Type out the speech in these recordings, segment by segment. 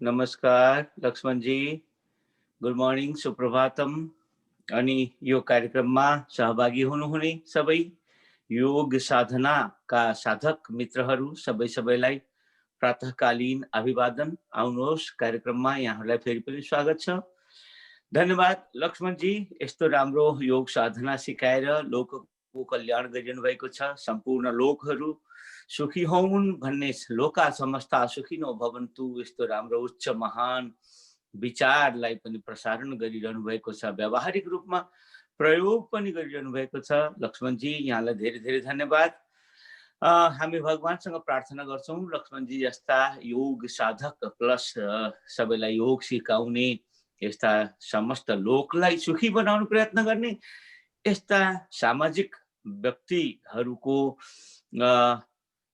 नमस्कार लक्ष्मण जी, good morning, Suprabhatam. अनि यो कार्यक्रममा सहभागी हुनुहुने सबै योग साधनाका साधक मित्रहरू सबैलाई प्रातःकालीन अभिवादन। आउनुहोस्, कार्यक्रममा यहाँहरूलाई फेरि पनि स्वागत छ। धन्यवाद लक्ष्मण जी, यस्तो राम्रो योग साधना सिकाएर लोकको कल्याण गरिरहनु भएको छ। सम्पूर्ण लोकहरू सुखी हौन् भन्ने लोका समस्ता सुखिनो भवन्तु, यस्तो राम्रो उच्च महान विचारलाई पनि प्रसारण गरिरहनु भएको छ, व्यावहारिक रूपमा प्रयोग पनि गरिरहनु भएको छ। लक्ष्मणजी, यहाँलाई धेरै धेरै धन्यवाद। हामी भगवानसँग प्रार्थना गर्छौँ, लक्ष्मणजी जस्ता योग साधक प्लस सबैलाई योग सिकाउने, यस्ता समस्त लोकलाई सुखी बनाउने प्रयत्न गर्ने यस्ता सामाजिक व्यक्तिहरूको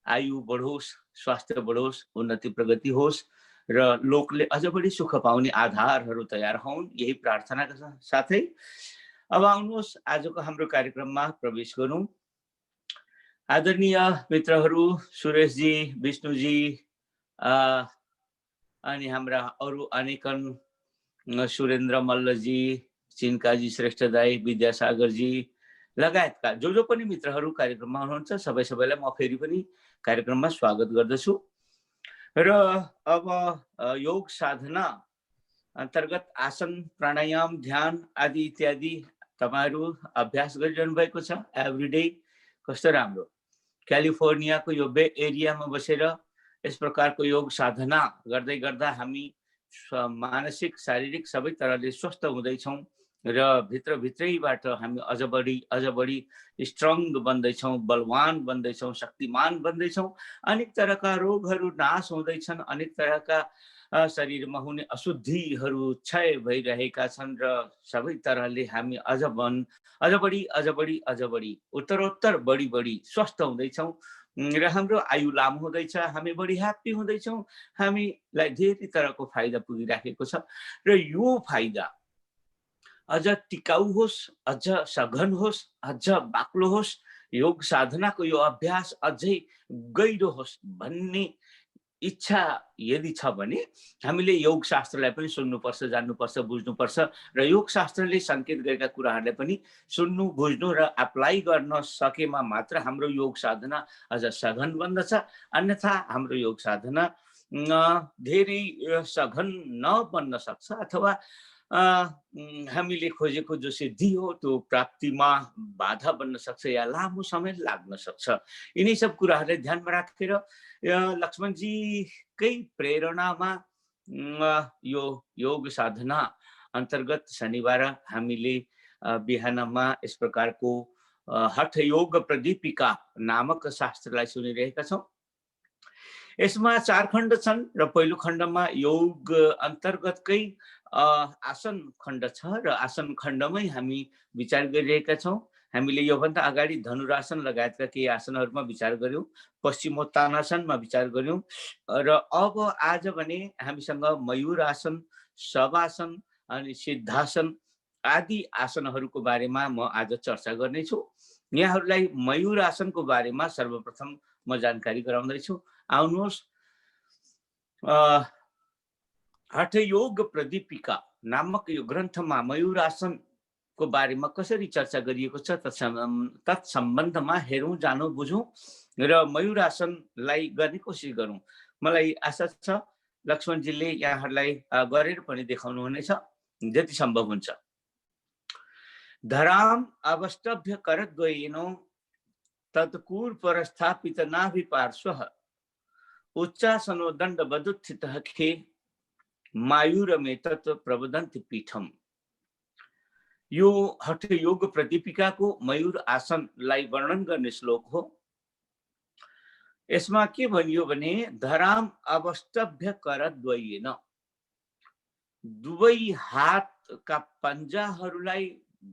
आयु बढोस्, स्वास्थ्य बढोस्, उन्नति प्रगति होस् र लोकले अझ बढी सुख पाउने आधारहरू तयार हुन्, यही प्रार्थनाका साथै अब आउनुहोस् आजको हाम्रो कार्यक्रममा प्रवेश गरौँ। आदरणीय मित्रहरू सुरेशजी, विष्णुजी अनि हाम्रा अरू अनेकन सुरेन्द्र मल्लजी, चिन्काजी श्रेष्ठ दाई, विद्यासागरजी लगायतका जो पनि मित्रहरू कार्यक्रममा हुनुहुन्छ सबैलाई म फेरि पनि कार्यक्रममा स्वागत गर्दछु। र अब योग साधना अन्तर्गत आसन, प्राणायाम, ध्यान आदि इत्यादि तपाईहरू अभ्यास गरिरहनु भएको छ एभ्रीडे। कस्तो राम्रो, क्यालिफोर्नियाको यो बे एरियामा बसेर यस प्रकारको योग साधना गर्दै गर्दा हामी मानसिक शारीरिक सबै तरहले स्वस्थ हुँदैछौँ र भित्रभित्रैबाट हामी अझ बढी स्ट्रङ बन्दैछौँ, बलवान बन्दैछौँ, शक्तिमान बन्दैछौँ। अनेक तरहका रोगहरू नाश हुँदैछन्, अनेक तरहका शरीरमा हुने अशुद्धिहरू क्षय भइरहेका छन् र सबै तरहले हामी अझ बढी उत्तरोत्तर बढी स्वस्थ हुँदैछौँ र हाम्रो आयु लामो हुँदैछ, हामी बढी ह्याप्पी हुँदैछौँ, हामीलाई धेरै तरहको फाइदा पुगिराखेको छ। र यो फाइदा अझ टिकाउ होस्, अझ सघन होस्, अझ बाक्लो होस्, योग साधनाको यो अभ्यास अझै गहिरो होस् भन्ने इच्छा यदि छ भने हामीले योग शास्त्रलाई पनि सुन्नुपर्छ, जान्नुपर्छ, बुझ्नुपर्छ र योग शास्त्रले सङ्केत गरेका कुराहरूलाई पनि सुन्नु, बुझ्नु र एप्लाई गर्न सकेमा मात्र हाम्रो योग साधना अझ सघन बन्दछ। अन्यथा हाम्रो योग साधना धेरै सघन नबन्न सक्छ अथवा हामीले खोजेको जो सिद्धि हो त्यो प्राप्तिमा बाधा बन्न सक्छ या लामो समय लाग्न सक्छ। यिनै सब कुराहरूलाई ध्यानमा राखेर लक्ष्मणजीकै प्रेरणामा यो योग साधना अन्तर्गत शनिबार हामीले बिहानमा यस प्रकारको हठ योग प्रदीपिका नामक शास्त्रलाई सुनिरहेका छौँ। यसमा 4 खण्ड छन् र पहिलो खण्डमा योग अन्तर्गतकै आसन खण्ड छ र आसन खण्डमै हामी विचार गरिरहेका छौँ। हामीले योभन्दा अगाडि धनुरासन लगायतका केही आसनहरूमा विचार गर्यौँ, पश्चिमोत्तानासनमा विचार गर्यौँ र अब आज भने हामीसँग मयूर आसन, शवासन अनि सिद्धासन आदि आसनहरूको बारेमा म आज चर्चा गर्नेछु। यहाँहरूलाई मयूर आसनको बारेमा सर्वप्रथम म जानकारी गराउँदैछु। आउनुहोस्, हठ योग प्रदीपिका नामक यो ग्रन्थमा मयूर आसनको बारेमा कसरी चर्चा गरिएको छ तत्सम्बन्धमा हेरौँ, जानौँ, बुझौँ र मयूर आसनलाई गर्ने कोसिस गरौँ। मलाई आशा छ लक्ष्मणजीले यहाँहरूलाई गरेर पनि देखाउनुहुनेछ जति सम्भव हुन्छ। धराम अवष्टभ्य करद्वयेनो तत्कूर परस्थापित नाभि पार्श्वः उच्चासनो दण्डवदुत्थितः खे मायूरमे तत् प्रवदन्ति पीठम। यो हठ योग प्रदीपिकाको मयूर आसनलाई वर्णन गर्ने श्लोक हो। यसमा के भनियो भने धराम अवष्टभ्य करद्वयेन, दुवै हातका पन्जाहरूलाई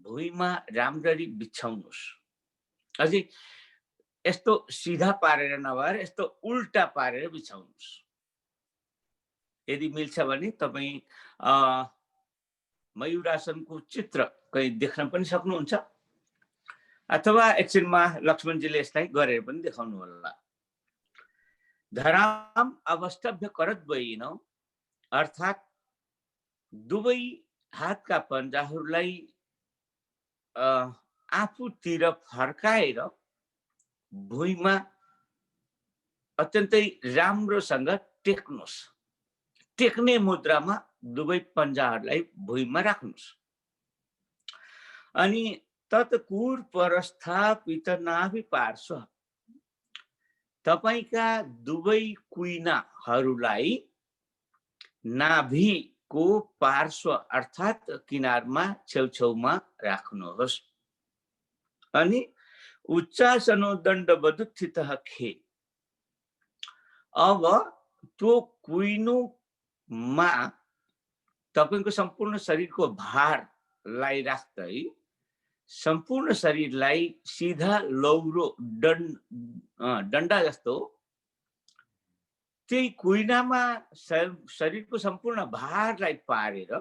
भुइँमा राम्ररी बिछाउनुहोस्। अझै यस्तो सिधा पारेर नभएर यस्तो उल्टा पारेर बिछाउनुहोस्। यदि मिल्छ भने तपाईँ मयूरासनको चित्र कहीँ देख्न पनि सक्नुहुन्छ अथवा एकछिनमा लक्ष्मणजीले यसलाई गरेर पनि देखाउनु होला। धराम अवष्टभ्य करद्वयेन अर्थात् दुवै हातका पन्जाहरूलाई आफूतिर फर्काएर भुइँमा अत्यन्तै राम्रोसँग टेक्नुहोस्। टेक्ने मुद्रामा दुवै पन्जाहरूलाई भुइँमा राख्नुहोस्। अनि तत्कुर परस्थापित नाभि पार्श्व, तपाईका दुवै कुइनाहरूलाई नाभिको पार्श्व अर्थात् किनारमा छेउछेउमा राख्नुहोस्। अनि उच्चासनो दण्डवदुत्थितः खे, अब त्यो कुइनोमा तपाईको सम्पूर्ण शरीरको भारलाई राख्दै सम्पूर्ण शरीरलाई सिधा लौरो डन्डा जस्तो त्यही कुइनामा शरीरको सम्पूर्ण भारलाई पारेर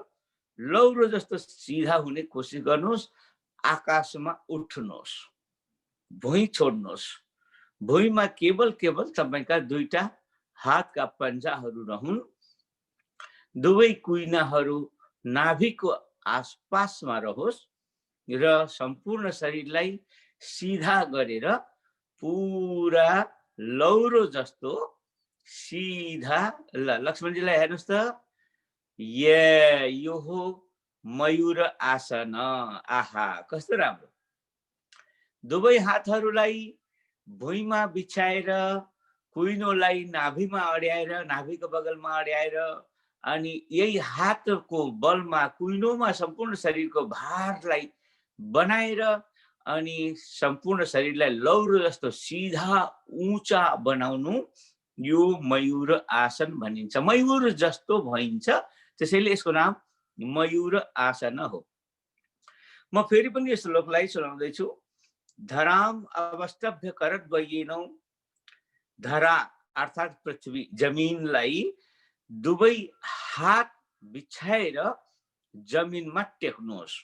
लौरो जस्तो सिधा हुने कोसिस गर्नुहोस्। आकाशमा उठ्नुहोस्, भुइँ छोड्नुहोस्। भुइँमा केवल तपाईका दुईटा हातका पन्जाहरू रहन्। दुवै कुइनाहरू नाभिको आसपासमा रहोस् र सम्पूर्ण शरीरलाई सिधा गरेर पुरा लौरो जस्तो सिधा। ल लक्ष्मणजीलाई हेर्नुहोस् त, यो हो मयूर आसन। आहा, कस्तो राम्रो। दुवै हातहरूलाई भुइँमा बिछाएर कुइनोलाई नाभिमा अड्याएर, नाभिको बगलमा अड्याएर, अनि यही हातको बलमा कुइनोमा सम्पूर्ण शरीरको भारलाई बनाएर अनि सम्पूर्ण शरीरलाई लौरो जस्तो सिधा उँचा बनाउनु, यो मयूर आसन भनिन्छ। मयूर जस्तो भइन्छ, त्यसैले यसको नाम मयूर आसन हो। म फेरि पनि यस श्लोकलाई सुनाउँदैछु। धराम अवस्तभ्य करत वयेनौ, धरा अर्थात् पृथ्वी जमिनलाई दुवै हात बिछाएर जमिनमा टेक्नुहोस्।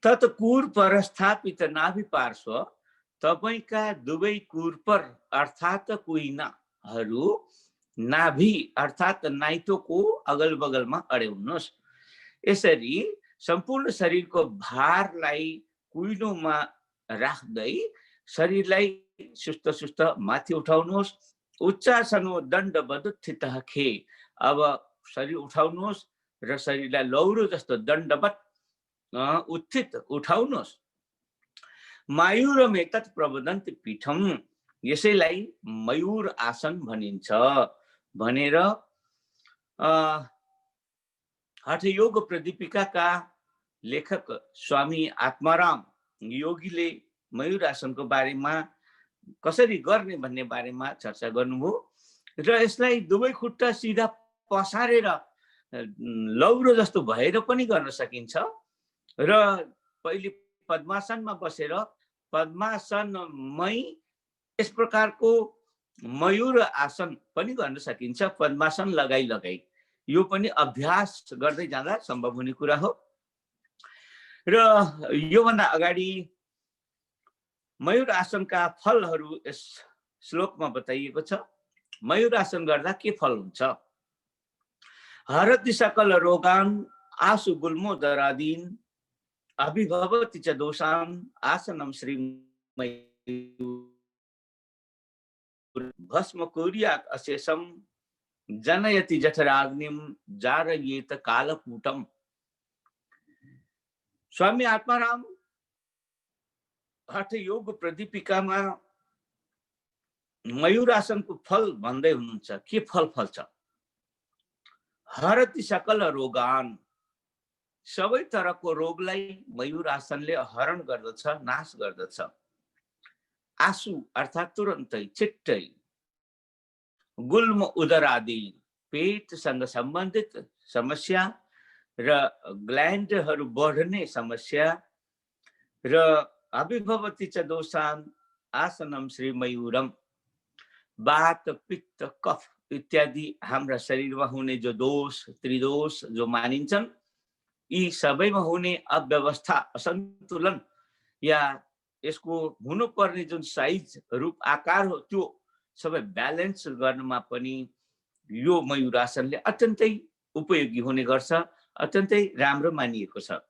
तत्कुर परस्थापित नाभि पार्श्व, तपाईका दुवै कुर्पर अर्थात् कुइनाहरू नाभि अर्थात् नाइटोको अगल बगलमा अड्याउनुहोस्। यसरी सम्पूर्ण शरीरको भारलाई कुइनोमा राख्दै शरीरलाई सुस्त सुस्त माथि उठाउनुहोस्। उच्चासनो दण्डवदुत्थितः खे, अब शरीर उठाउनुहोस् र शरीरलाई लौरो जस्तो दण्डवत उत्थित उठाउनुहोस्। मायूरमे तत् प्रवदन्ति पीठम, यसैलाई मयूर आसन भनिन्छ भनेर हठयोग प्रदीपिकाका लेखक स्वामी आत्माराम योगीले मयूर आसनको बारेमा कसरी गर्ने भन्ने बारेमा चर्चा गर्नुभयो। र यसलाई दुवै खुट्टा सिधा पसारेर लौरो जस्तो भएर पनि गर्न सकिन्छ र पहिले पद्मासनमा बसेर पद्मासनमै यस प्रकारको मयूर आसन पनि गर्न सकिन्छ। पद्मासन लगाई यो पनि अभ्यास गर्दै जाँदा सम्भव हुने कुरा हो। र योभन्दा अगाडि मयूर आसनका फलहरू यस श्लोकमा बताइएको छ। मयूर आसन गर्दा के फल हुन्छ? हरति सकल रोगान आसु गुल्मोदरादीन अभिभवति च दोषान आसनम श्री भस्म कुर्यात् अशेषम जनयति जठराग्निम जारयेत कालकूटम। स्वामी आत्माराम हठ योग प्रदीपिकामा मयूर आसनको फल भन्दै हुनुहुन्छ। के फल फल्छ? हरति सकल रोगान, सबै तरहको रोगलाई मयूर आसनले हरण गर्दछ, नाश गर्दछ। आसु अर्थात् तुरन्तै, छिट्टै। गुल्म उदर आदि, पेटसँग सम्बन्धित समस्या र ग्ल्यान्डहरू बढ्ने समस्या र अभिभवति च दोषान आसनम श्री मयूरम, वात पित्त कफ इत्यादि हाम्रा शरीरमा हुने जो दोष, त्रिदोष जो मानिन्छन्, यी सबैमा हुने अव्यवस्था, असन्तुलन या यसको हुनुपर्ने जुन साइज, रूप, आकार हो, त्यो सबै ब्यालेन्स गर्नमा पनि यो मयूरासनले अत्यन्तै उपयोगी हुने गर्छ, अत्यन्तै राम्रो मानिएको छ।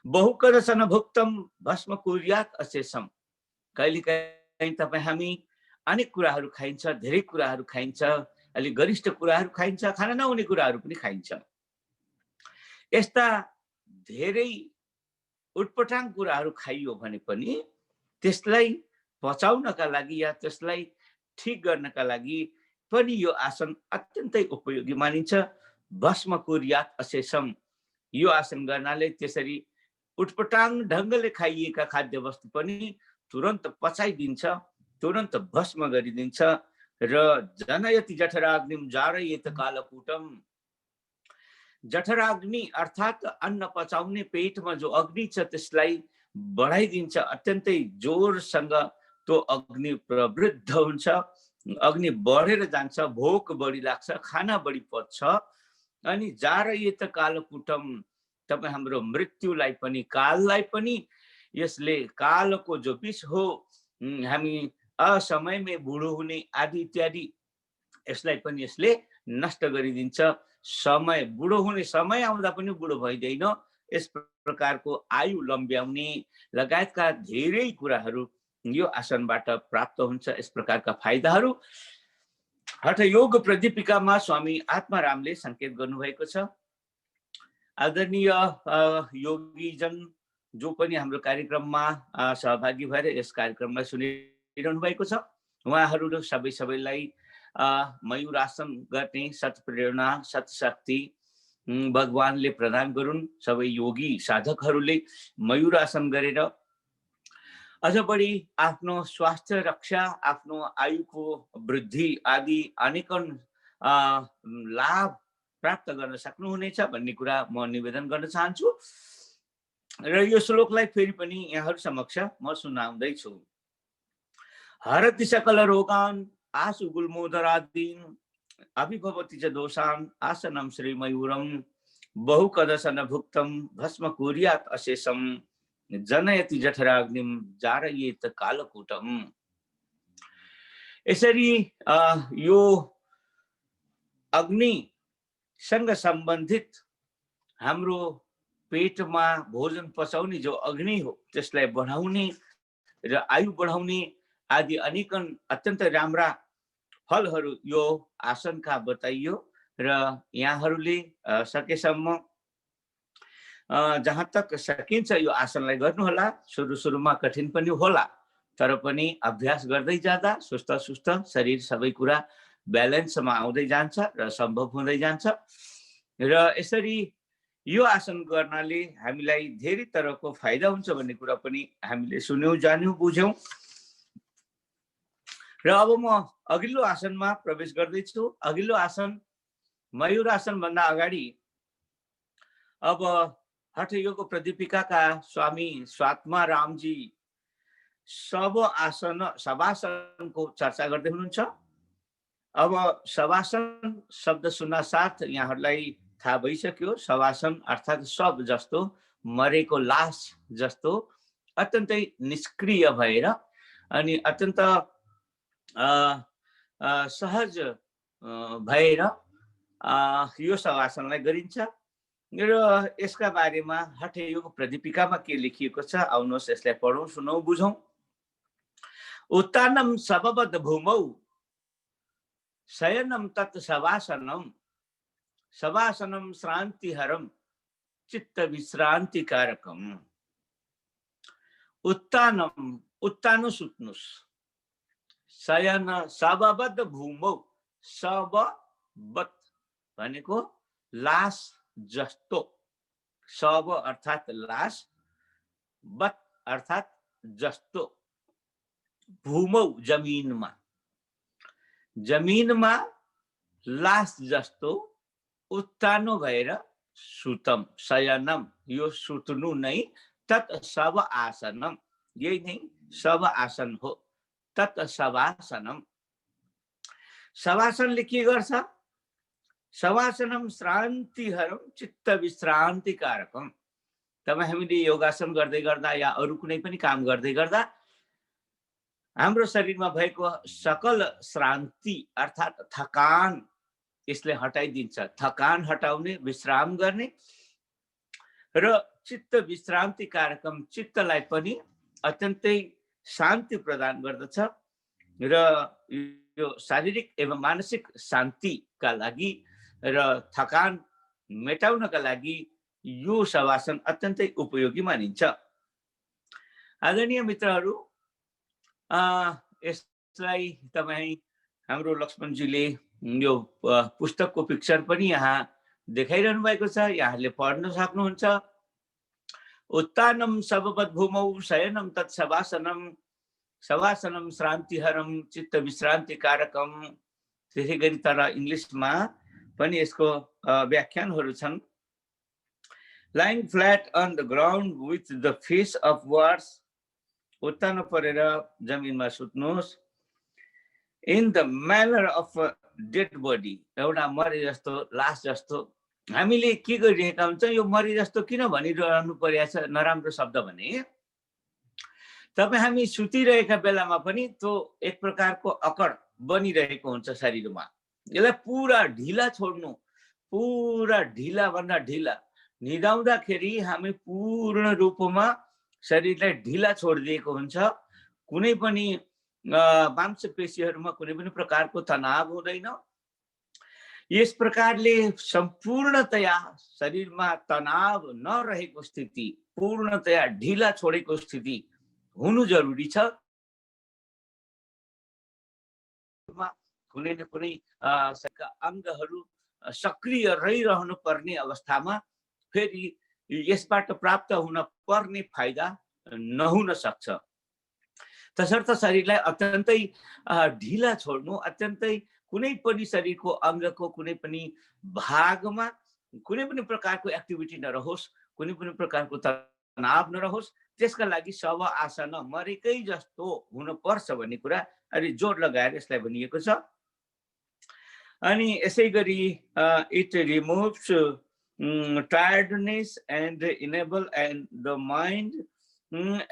बहुकदसन भुक्तम भस्म कुर्यात अशेषम। कहिलेकाहीँ तपाईँ हामी अनेक कुराहरू खाइन्छ, धेरै कुराहरू खाइन्छ, अलि गरिष्ठ कुराहरू खाइन्छ, खान नहुने कुराहरू पनि खाइन्छ। यस्ता धेरै उटपटाङ कुराहरू खाइयो भने पनि त्यसलाई पचाउनका लागि या त्यसलाई ठिक गर्नका लागि पनि यो आसन अत्यन्तै उपयोगी मानिन्छ। भस्म कुर्यात अशेषम। यो आसन गर्नाले त्यसरी उटपटाङ ढङ्गले खाइएका खाद्य वस्तु पनि तुरन्त पचाइदिन्छ, तुरन्त भस्म गरिदिन्छ। र जनयति जठराग्निम जारयेत कालकूटम। जठराग्नि अर्थात् अन्न पचाउने पेटमा जो अग्नि छ त्यसलाई बढाइदिन्छ। अत्यन्तै जोरसँग त्यो अग्नि प्रवृद्ध हुन्छ, अग्नि बढेर जान्छ, भोक बढी लाग्छ, खाना बढी पच्छ। अनि जारयेत कालकूटम। तपाईँ हाम्रो मृत्युलाई पनि, काललाई पनि यसले, कालको जो विष हो, हामी असमयमै बुढो हुने आदि इत्यादि, यसलाई पनि यसले नष्ट गरिदिन्छ। समय, बुढो हुने समय आउँदा पनि बुढो भइदैन। यस प्रकारको आयु लम्ब्याउने लगायतका धेरै कुराहरू यो आसनबाट प्राप्त हुन्छ। यस प्रकारका फाइदाहरू हठ योग प्रदीपिकामा स्वामी आत्मारामले संकेत गर्नुभएको छ। आदरणीय योगीजन जो पनि हाम्रो कार्यक्रममा सहभागी भएर यस कार्यक्रमलाई सुनिरहनु भएको छ, उहाँहरू सबैलाई मयूरासन गर्ने सत्प्रेरणा, सत्शक्ति भगवानले प्रदान गरून्। सबै योगी साधकहरूले मयूरासन गरेर अझ बढी आफ्नो स्वास्थ्य रक्षा, आफ्नो आयुको वृद्धि आदि अनेकन लाभ प्राप्त गर्न सक्नुहुनेछ भन्ने कुरा म निवेदन गर्न चाहन्छु। र यो श्लोकलाई फेरि पनि यहाँहरू समक्ष म सुनाउँदैछु। हरति सकल रोगान् आसु गुल्मोदरादीन अभिभवति च दोषान् आसनं श्री मयूरम बहुकदसन भुक्तम भस्म कुर्यात् अशेषम जनयति जठराग्निम जारयेत कालकूटम। यसरी यो अग्निसँग सम्बन्धित हाम्रो पेटमा भोजन पचाउने जो अग्नि हो त्यसलाई बढाउने र आयु बढाउने आदि अनेकन अत्यन्त राम्रा फलहरू यो आसनका बताइयो। र यहाँहरूले सकेसम्म जहाँ तक सकिन्छ यो आसनलाई गर्नुहोला। सुरुमा कठिन पनि होला, तर पनि अभ्यास गर्दै जाँदा सुस्त सुस्त शरीर सबै कुरा ब्यालेन्समा आउँदै जान्छ र सम्भव हुँदै जान्छ। र यसरी यो आसन गर्नाले हामीलाई धेरै तरहको फाइदा हुन्छ भन्ने कुरा पनि हामीले सुन्यौं, जान्यौं, बुझ्यौं। र अब म अघिल्लो आसनमा प्रवेश गर्दैछु। अघिल्लो आसन मयूरासन भन्दा अगाडि अब हठ योग प्रदीपिकाका स्वामी स्वात्मारामजी शवासनको चर्चा गर्दै हुनुहुन्छ। अब शवासन शब्द सुन्न साथ यहाँहरूलाई थाहा भइसक्यो। शवासन अर्थात् शव जस्तो, मरेको लास जस्तो अत्यन्तै निष्क्रिय भएर अनि अत्यन्त सहज भएर यो शवासनलाई गरिन्छ। र यसका बारेमा हठ योग प्रदीपिकामा के लेखिएको छ, आउनुहोस् यसलाई पढौँ, सुनौँ, बुझौँ। उत्तानम सबबद्ध भूमौ शयनम तत् शवासनम शवासनम श्रान्तिहरम चित्त विश्रान्ति कारकम। उत्तानम, उत्तानो सुत्नुस्, शयन सबबद्ध भूमौ, सबबद्ध भनेको लास जस्तो, सब अर्थात् लास, बत अर्थात् जस्तो, भूमौ जमिनमा, जमिनमा लास जस्तो उत्तानो भएर सुतम, शयनम यो सुत्नु नै, तत् शव आसनम यही नै शव आसन हो, तत् शवासनम। शवासनले के गर्छ? शवासनम श्रान्तिहरम चित्त विश्रान्ति कारकम। तपाईँ हामीले योगासन गर्दै गर्दा या अरू कुनै पनि काम गर्दै गर्दा हाम्रो शरीरमा भएको सकल श्रान्ति अर्थात् थकान यसले हटाइदिन्छ। थकान हटाउने, विश्राम गर्ने र चित्त विश्रान्ति कार्यक्रम चित्तलाई पनि अत्यन्तै शान्ति प्रदान गर्दछ र यो शारीरिक एवं मानसिक शान्तिका लागि र थकान मेटाउनका लागि यो शवासन अत्यन्तै उपयोगी मानिन्छ। आदरणीय मित्रहरू, यसलाई तपाईँ हाम्रो लक्ष्मणजीले यो पुस्तकको पिक्चर पनि यहाँ देखाइरहनु भएको छ, यहाँले पढ्न सक्नुहुन्छ। उत्तानम सबवद भूमौ शयनम तत्सवासनम शवासनम श्रान्तिहरम चित्त विश्रान्ति कारकम। त्यसै गरी तर इङ्ग्लिसमा पनि यसको व्याख्यानहरू छन्। Lying flat on the ground with the face upwards, उत्तानो परेर जमिनमा सुत्नुहोस्। In the manner of a dead body, एउटा मरे जस्तो, लास जस्तो। हामीले के गरिरहेका हुन्छ, यो मरे जस्तो किन भनिरहनु परिरहेछ नराम्रो शब्द भने, तपाईँ हामी सुतिरहेका बेलामा पनि त्यो एक प्रकारको अकड बनिरहेको हुन्छ शरीरमा। यसलाई पुरा ढिला छोड्नु, पुरा ढिला भन्दा ढिला। निदाउँदाखेरि हामी पूर्ण रूपमा शरीरलाई ढिला छोडिदिएको हुन्छ। कुनै पनि मांसपेशीहरूमा कुनै पनि प्रकारको तनाव हुँदैन। यस प्रकारले सम्पूर्णतया शरीरमा तनाव नरहेको स्थिति, पूर्णतया ढिला छोडेको स्थिति हुनु जरुरी छ। कुनै न कुनै अङ्गहरू सक्रिय रहिरहनु पर्ने अवस्थामा फेरि यसबाट प्राप्त हुन पर्ने फाइदा नहुन सक्छ। तसर्थ शरीरलाई अत्यन्तै ढिला छोड्नु, अत्यन्तै कुनै पनि शरीरको अङ्गको कुनै पनि भागमा कुनै पनि प्रकारको एक्टिभिटी नरहोस्, कुनै पनि प्रकारको तनाव नरहोस्, त्यसका लागि शव आसन मरेकै जस्तो हुनुपर्छ भन्ने कुरा अलि जोड लगाएर यसलाई भनिएको छ। अनि यसै गरी it रिमुभ्स tiredness and enable and the mind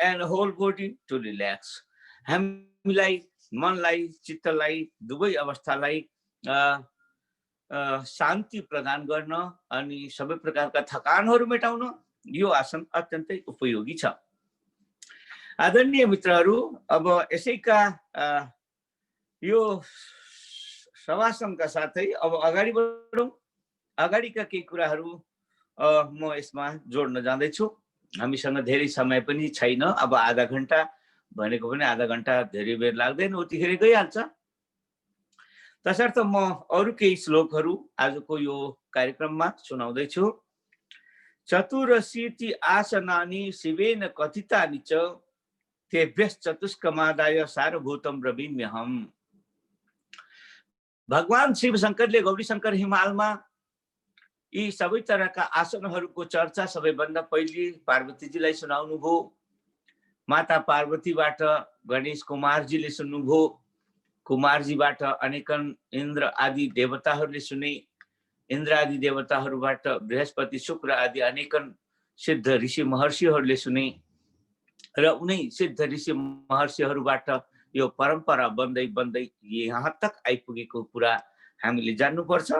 and whole body to relax. हामीलाई मनलाई, चित्तलाई, दुवै अवस्थालाई शान्ति प्रदान गर्न अनि सबै प्रकारका थकानहरू मेटाउन यो आसन अत्यन्तै उपयोगी छ। आदरणीय मित्रहरू, अब यसैका यो शवासनका साथै अब अगाडि बढौँ। अगाडिका केही कुराहरू म यसमा जोड्न जाँदैछु। हामीसँग धेरै समय पनि छैन। अब आधा घण्टा भनेको पनि आधा घण्टा धेरै बेर लाग्दैन, उतिखेर गइहाल्छ। तसर्थ म अरू केही श्लोकहरू आजको यो कार्यक्रममा सुनाउँदैछु। चतुरशीति आसनानि शिवेन कथितानि च तेभ्यश्चतुष्कमादाय सारभूतं ब्रवीम्यहम्। भगवान शिव शङ्करले गौरी शङ्कर हिमालमा यी सबै तरहका आसनहरूको चर्चा सबैभन्दा पहिले पार्वतीजीलाई सुनाउनु भयो। माता पार्वतीबाट गणेश कुमारजीले सुन्नुभयो, कुमारजीबाट अनेकन इन्द्र आदि देवताहरूले सुने, इन्द्र आदि देवताहरूबाट बृहस्पति शुक्र आदि अनेकन सिद्ध ऋषि महर्षिहरूले सुने र उनै सिद्ध ऋषि महर्षिहरूबाट यो परम्परा बन्दै बन्दै यहाँ तक आइपुगेको कुरा हामीले जान्नुपर्छ।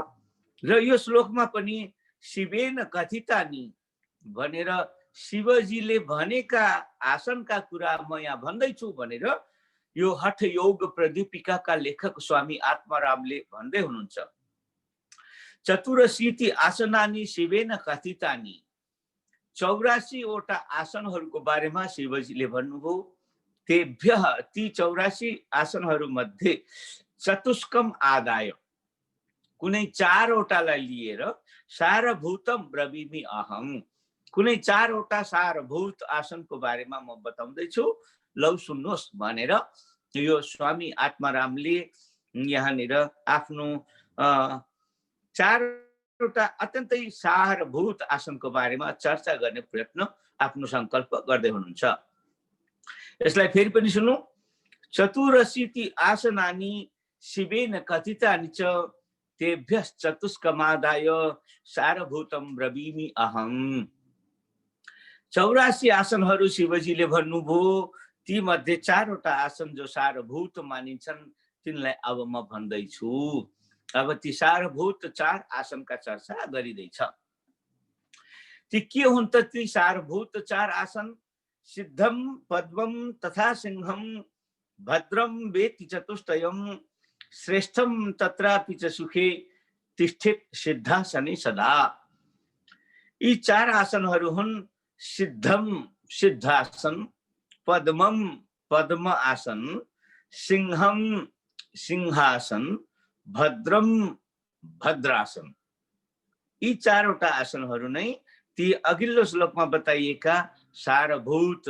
र यो श्लोकमा पनि शिवेन कथितानि भनेर शिवजीले भनेका आसनका कुरा म यहाँ भन्दैछु भनेर यो हठ योग प्रदीपिकाका लेखक स्वामी आत्मारामले भन्दै हुनुहुन्छ। चतुरशीति आसनानि शिवेन कथितानि, 84 वटा आसनहरूको बारेमा शिवजीले भन्नुभयो। तेभ्यः, ती 84 आसनहरू मध्ये चतुष्कम आदाय, कुनै 4 वटालाई लिएर सारभूतम ब्रवीमि अहम, कुनै 4 वटा सारभूत आसनको बारेमा म बताउँदैछु, लौ सुन्नुहोस् भनेर यो स्वामी आत्मारामले यहाँनिर आफ्नो 4 वटा अत्यन्तै सारभूत आसनको बारेमा चर्चा गर्ने प्रयत्न, आफ्नो संकल्प गर्दै हुनुहुन्छ। यसलाई फेरि पनि सुनौ। चतुरशीति आसनानि शिवेन कथितानि च तेभ्यश्चतुष्कमादाय सारभूतं ब्रवीमि अहम। 84 आसनहरू शिवजीले भन्नुभयो, ती मध्ये 4 वटा आसन जो सारभूत मानिन्छन् तिनलाई अब म भन्दैछु। अब ती सारभूत 4 आसनका चर्चा गरिँदैछ। ती के हुन् त ती सारभूत 4 आसन? सिद्धम पद्मम तथा सिंहम भद्रम वेति चतुष्टयम श्रेष्ठम तत्रापि च सुखे तिष्ठित सिद्धासने सदा। यी 4 आसनहरू हुन् सिद्धम सिद्धासन, पद्मम पद्म आसन, सिंहम सिंहासन, भद्रम भद्रासन। यी 4 वटा आसनहरू नै ती अघिल्लो श्लोकमा बताइएका सारभूत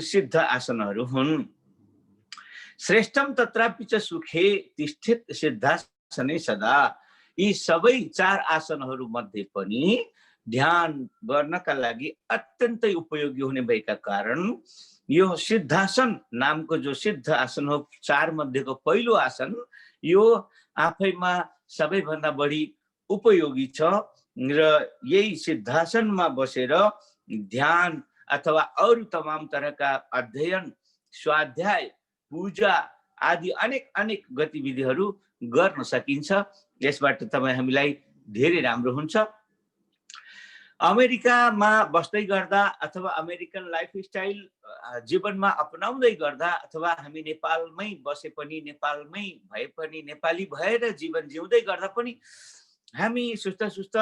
सिद्ध आसनहरू हुन्। श्रेष्ठम तत्रापि च सुखे तिष्ठित सिद्धासने सदा। यी सबै 4 आसनहरू मध्ये पनि ध्यान गर्नका लागि अत्यन्तै उपयोगी हुने भएका कारण यो सिद्धासन नामको जो सिद्ध आसन हो 4 मध्येको पहिलो आसन, यो आफैमा सबैभन्दा बढी उपयोगी छ र यही सिद्धासनमा बसेर ध्यान अथवा अरू तमाम तरहका अध्ययन, स्वाध्याय, पूजा आदि अनेक गतिविधिहरू गर्न सकिन्छ। यसबाट तपाईँ हामीलाई धेरै राम्रो हुन्छ। अमेरिकामा बस्दै गर्दा अथवा अमेरिकन लाइफस्टाइल जीवनमा अपनाउँदै गर्दा अथवा हामी नेपालमै बसे पनि, नेपालमै भए पनि, नेपाली भएर जीवन जिउँदै गर्दा पनि हामी सुस्त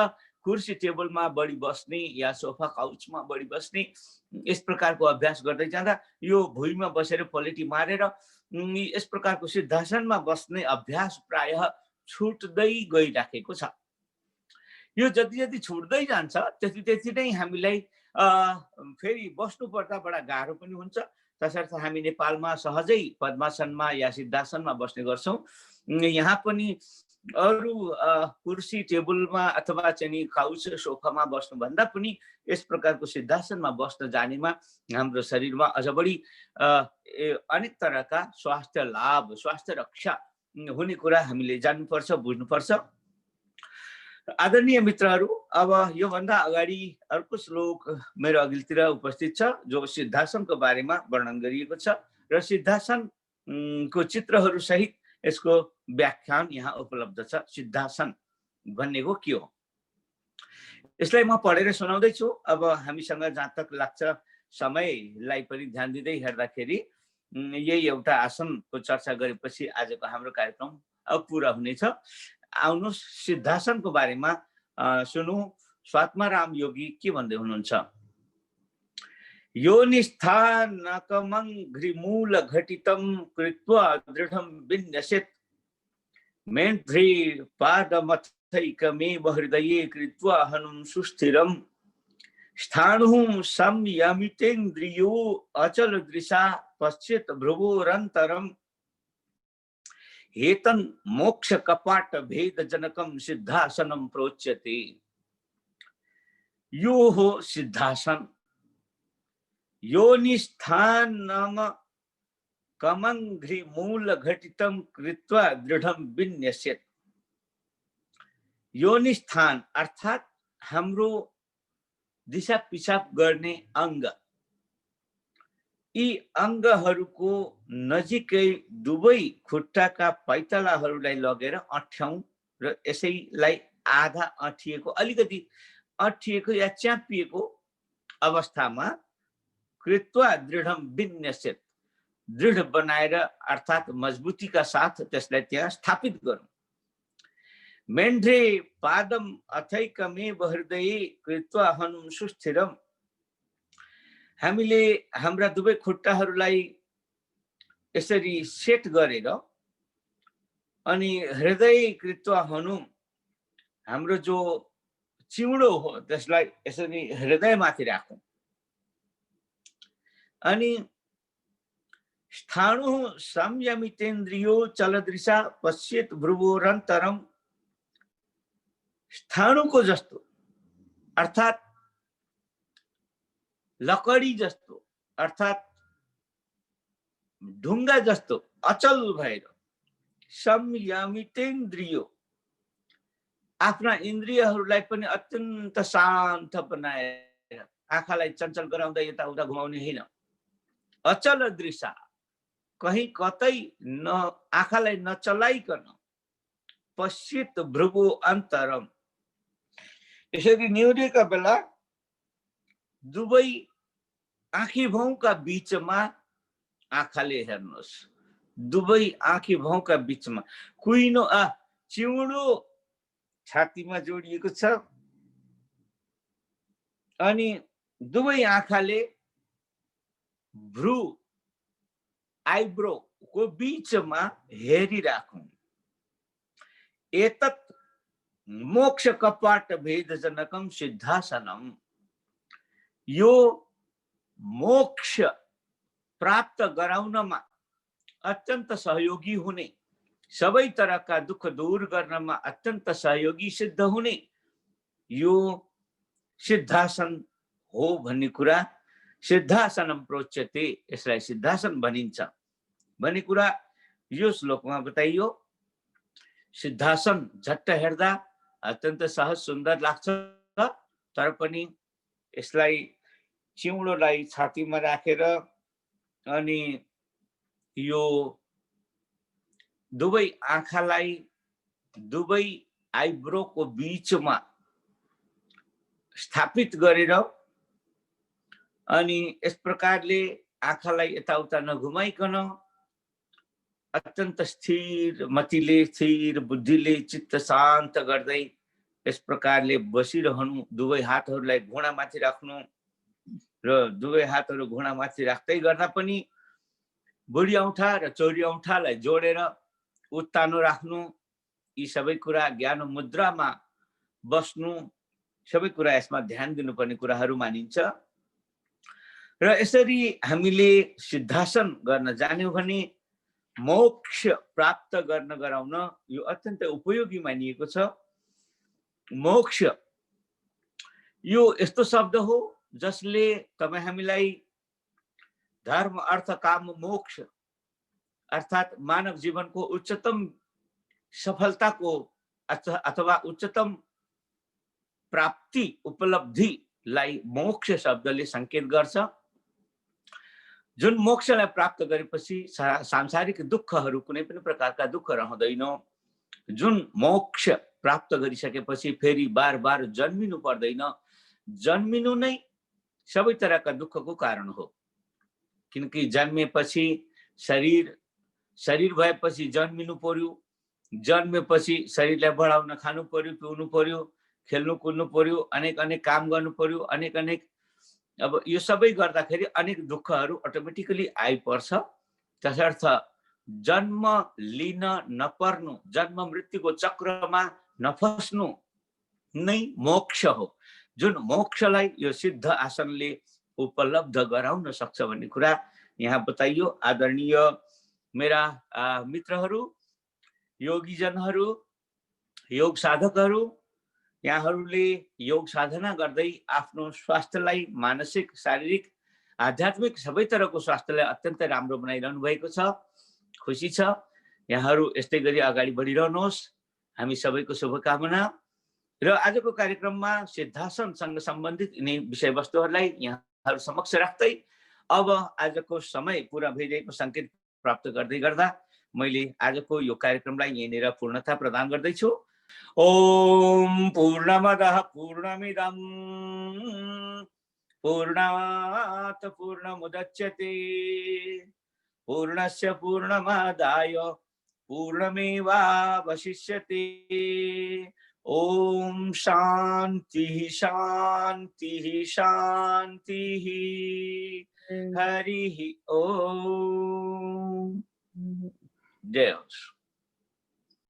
कुर्सी टेबलमा बढी बस्ने या सोफा काउचमा बढी बस्ने यस प्रकारको अभ्यास गर्दै जाँदा यो भुइँमा बसेर पलेटी मारेर यस प्रकारको सिद्धासनमा बस्ने अभ्यास प्रायः छुट्दै गइराखेको छ। यो जति छुट्दै जान्छ त्यति नै हामीलाई फेरि बस्नु पर्दा बडा गाह्रो पनि हुन्छ। तसर्थ हामी नेपालमा सहजै पद्मासनमा या सिद्धासनमा बस्ने गर्छौं। यहाँ पनि अरू कुर्सी टेबलमा अथवा चाहिँ काउच सोफामा बस्नुभन्दा पनि यस प्रकारको सिद्धासनमा बस्न जानेमा हाम्रो शरीरमा अझ बढी अनेक तरहका स्वास्थ्य लाभ, स्वास्थ्य रक्षा हुने कुरा हामीले जान्नुपर्छ, बुझ्नुपर्छ। आदरणीय मित्रहरू, अब योभन्दा अगाडि अर्को श्लोक मेरो अघिल्तिर उपस्थित छ जो सिद्धासनको बारेमा वर्णन गरिएको छ र सिद्धासनको चित्रहरू सहित यसको व्याख्यान यहाँ उपलब्ध छ। सिद्धासन भनेको के हो यसलाई म पढेर सुनाउँदैछु। अब हामीसँग जहाँ तक लाग्छ समयलाई पनि ध्यान दिँदै हेर्दाखेरि यही एउटा आसनको चर्चा गरेपछि आजको हाम्रो कार्यक्रम अब पुरा हुनेछ। आउनुहोस् सिद्धासनको बारेमा सुनौ स्वात्माराम योगी के भन्दै हुनुहुन्छ। योनिस्थानकमङ्घ्रिमूल घटितं कृत्वा दृढं विन्यसेत् मेन्ध्रे पादमथैकमेव हृदये कृत्वा हनुं सुस्थिरम् स्थाणुः संयमितेन्द्रियो अचल दृशा पश्येत् भ्रुवोरन्तरम् हेतन् मोक्ष कपाट भेद जनकं सिद्धासनं प्रोच्यते। यो हो सिद्धासन। योनिस्थानम कमङ्घ्रिमूल घटितं कृत्वा दृढं विन्यसेत्। योनिस्थान अर्थात् हाम्रो दिशा पिसाब गर्ने अंग, यी अंगहरूको नजिकै दुवै खुट्टाका पैतालाहरूलाई लगेर अठ्याउँ र यसैलाई आधा अठिएको, अलिकति अठिएको या च्यापिएको अवस्थामा कृत्वा दृढं विन्यसेत्, दृढ बनाएर अर्थात् मजबुतीका साथ त्यसलाई त्यहाँ स्थापित गरौँ। मेन्ध्रे पादम अथैकमेव हृदये कृत्वा हनुं सुस्थिरम्। हामीले हाम्रा दुवै खुट्टाहरूलाई यसरी सेट गरेर अनि हृदय कृत्वा हनुं, हाम्रो जो चिउडो हो त्यसलाई यसरी हृदयमाथि राखौं। अनि स्थाणुः संयमितेन्द्रियो चलदृशा पश्येत् भ्रुवोरन्तरम्। स्थाणुको जस्तो अर्थात् लकडी जस्तो अर्थात् ढुङ्गा जस्तो अचल भएर संयमितेन्द्रियो, आफ्ना इन्द्रियहरूलाई पनि अत्यन्त शान्त बनाएर, आँखालाई चञ्चल गराउँदै यताउता घुमाउने होइन, अचल दृशा, कहीं कतै न आँखालाई नचलाइकन पश्चित भ्रुवो अन्तरम, यसरी निहुरेका बेला दुवै आँखी भाउका बीचमा आँखाले हेर्नुहोस्, दुवै आँखी भाउका बीचमा कुइनो चिउडो छातीमा जोडिएको छ अनि दुवै आँखाले भ्रू आइब्रो को बीचमा हेरिराखौं। एतत् मोक्ष कपाट भेदजनकम सिद्धासनम, यो मोक्ष प्राप्त गराउनमा अत्यन्त सहयोगी हुने, सबै तरहका दुःख दूर गर्नमा अत्यन्त सहयोगी सिद्ध हुने यो सिद्धासन हो भन्ने कुरा सिद्धासनम प्रोच्यते, यसलाई सिद्धासन भनिन्छ भन्ने कुरा यो श्लोकमा बताइयो। सिद्धासन झट्ट हेर्दा अत्यन्त सहज सुन्दर लाग्छ, तर पनि यसलाई चिउडोलाई छातीमा राखेर अनि यो दुवै आँखालाई दुवै आइब्रोको बीचमा स्थापित गरेर अनि यस प्रकारले आँखालाई यताउता नघुमाइकन अत्यन्त स्थिर मतिले, स्थिर बुद्धिले चित्त शान्त गर्दै यस प्रकारले बसिरहनु। दुवै हातहरूलाई घुँडामाथि राख्नु र दुवै हातहरू घुँडामाथि राख्दै गर्दा पनि बुढी औँठा र चौरी औँठालाई जोडेर उत्तानो राख्नु, यी सबै कुरा ज्ञान मुद्रामा बस्नु, सबै कुरा यसमा ध्यान दिनुपर्ने कुराहरू मानिन्छ। र यसरी हामीले सिद्धासन गर्न जान्यौं भने मोक्ष प्राप्त गर्न गराउन यो अत्यन्त उपयोगी मानिएको छ। मोक्ष यो यस्तो शब्द हो जसले तपाईँ हामीलाई धर्म अर्थ काम मोक्ष अर्थात् मानव जीवनको उच्चतम सफलताको अथवा उच्चतम प्राप्ति उपलब्धिलाई मोक्ष शब्दले संकेत गर्छ। जुन मोक्षलाई प्राप्त गरेपछि सांसारिक दुःखहरू कुनै पनि प्रकारका दुःख रहँदैन। जुन मोक्ष प्राप्त गरिसकेपछि फेरि बार बार जन्मिनु पर्दैन। जन्मिनु नै सबै तरहका दुःखको कारण हो, किनकि जन्मेपछि शरीर भएपछि जन्मिनु पर्यो, जन्मेपछि शरीरलाई बढाउन खानु पर्यो, पिउनु पर्यो, खेल्नु कुद्नु पर्यो, अनेक अनेक काम गर्नु पर्यो, अनेक अनेक अब यो सबै गर्दाखेरि अनेक दुःखहरू अटोमेटिकली आइपर्छ। त्यसर्थ जन्म लिन नपर्नु, जन्म मृत्युको चक्रमा नफस्नु नै मोक्ष हो, जुन मोक्षलाई यो सिद्ध आसनले उपलब्ध गराउन सक्छ भन्ने कुरा यहाँ बताइयो। आदरणीय मेरा मित्रहरू, योगीजनहरू, योग साधकहरू, यहाँहरूले योग साधना गर्दै आफ्नो स्वास्थ्यलाई मानसिक, शारीरिक, आध्यात्मिक सबै तरहको स्वास्थ्यलाई अत्यन्त राम्रो बनाइरहनु भएको छ। खुसी छ। यहाँहरू यस्तै गरी अगाडि बढिरहनुहोस्। हामी सबैको शुभकामना। र आजको कार्यक्रममा सिद्धासनसँग सम्बन्धित यिनै विषयवस्तुहरूलाई यहाँहरू समक्ष राख्दै अब आजको समय पूरा भइरहेको संकेत प्राप्त गर्दै गर्दा मैले आजको यो कार्यक्रमलाई यहीँनिर पूर्णता प्रदान गर्दैछु। ओम पूर्णमदः पूर्णमिदं पूर्णात् पूर्णमुदच्यते पूर्णस्य पूर्णमादाय पूर्णमेवावशिष्यते। ओम शांति शांति शांति। हरि ओम। जय हो।